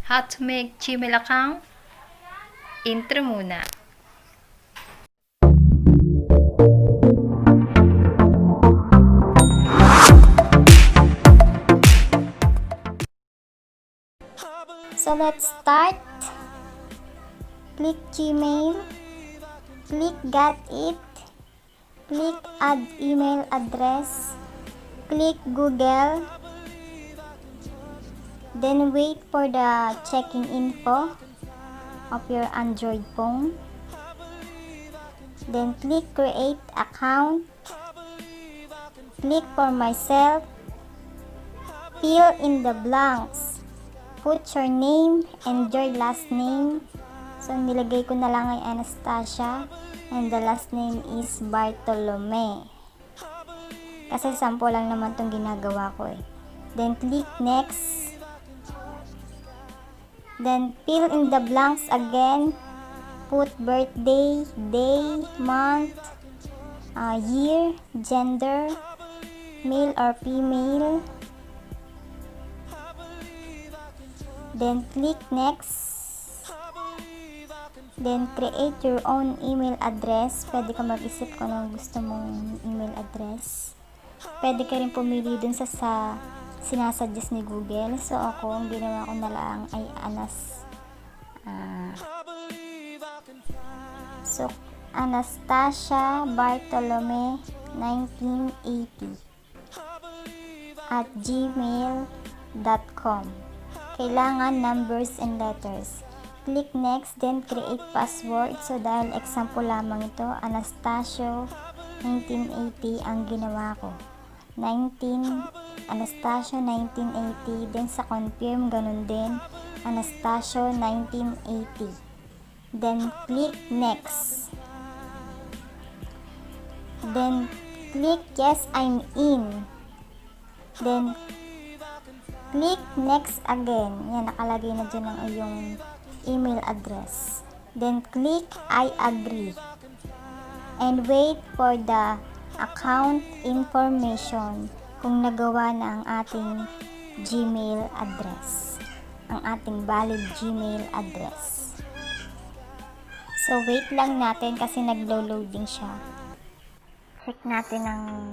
how to make Gmail account. Intro muna. So let's start. Click Gmail. Click Get It. Click Add Email Address. Click Google. Then wait for the checking info of your Android phone. Then click Create Account. Click For Myself. Fill in the blanks. Put your name and your last name. So, nilagay ko na lang ay Anastasia. And the last name is Bartolome. Kasi sample lang naman itong ginagawa ko eh. Then, click Next. Then, fill in the blanks again. Put birthday, day, month, year, gender, male or female. Then, click Next. Then, create your own email address. Pwede ka mag-isip kung anong gusto mong email address. Pwede ka rin pumili dun sa sinasuggest ni Google. So, ako, ang ginawa ko na lang ay Anastasia Bartolome 1980 at gmail.com. Kailangan numbers and letters. Click Next, then create password. So, dahil example lamang ito, Anastasio 1980 ang ginawa ko. Anastasio 1980. Then, sa confirm, ganun din. Anastasio 1980. Then, click Next. Then, click Yes, I'm in. Then, click Next again. Yan, nakalagay na dyan ang iyong email address. Then, click I agree. And wait for the account information kung nagawa na ang ating Gmail address. Ang ating valid Gmail address. So, wait lang natin kasi naglo-loading siya. Check natin ang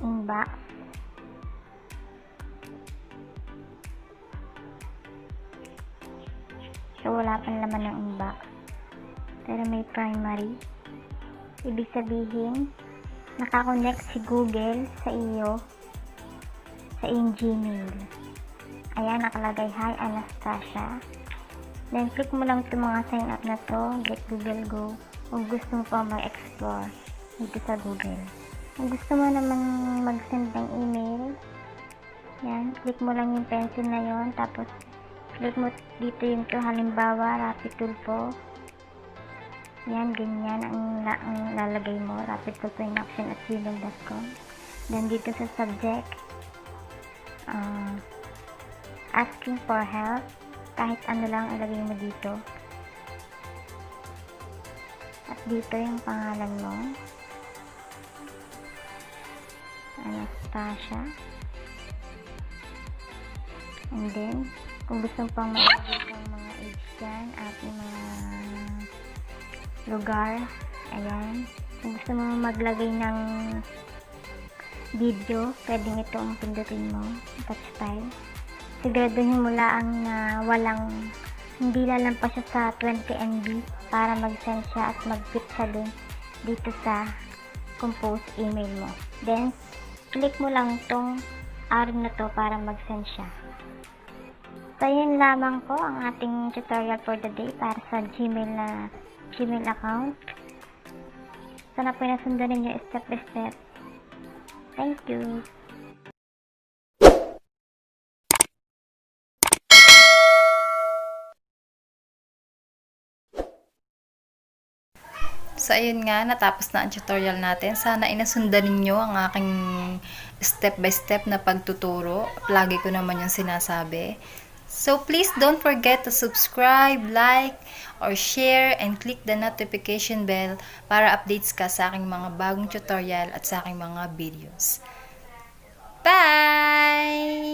inbox. So, wala pang laman ng inbox. Pero may primary. Ibig sabihin, nakakonect si Google sa iyo, sa iyong Gmail. Ayan, nakalagay, Hi Anastasia. Then, click mo lang itong mga sign up na to. Get Google Go. Kung gusto mo pa mag-explore dito sa Google. Kung gusto mo naman mag-send ng email, yan, click mo lang yung pencil na yon, tapos click mo dito yung to, halimbawa, Rapid Tulfo. Yan, ganyan ang lalagay mo, rapidtulfoinaction@gmail.com. Then, dito sa subject, asking for help. Kahit ano lang ilagay mo dito. At dito yung pangalan mo. Anastasia. And then, kung gusto pang mailagay kang mga age dyan at yung mga lugar, ayan. Kung gusto mo maglagay ng video, pwedeng ito ang pindutin mo, touch file. Siguraduhin mo lang na hindi lalampas siya sa 20 MB para mag-send siya at mag-fit siya dito sa compose email mo. Then, click mo lang tong arrow na to para mag-send siya. So, yun lamang po ang ating tutorial for the day para sa Gmail account. Sana po nasundan ninyo step by step. Thank you. So, ayun nga, natapos na ang tutorial natin. Sana inasundan ninyo ang aking step by step na pagtuturo. Lagi ko naman yung sinasabi. So, please don't forget to subscribe, like, or share, and click the notification bell para updates ka sa aking mga bagong tutorial at sa aking mga videos. Bye!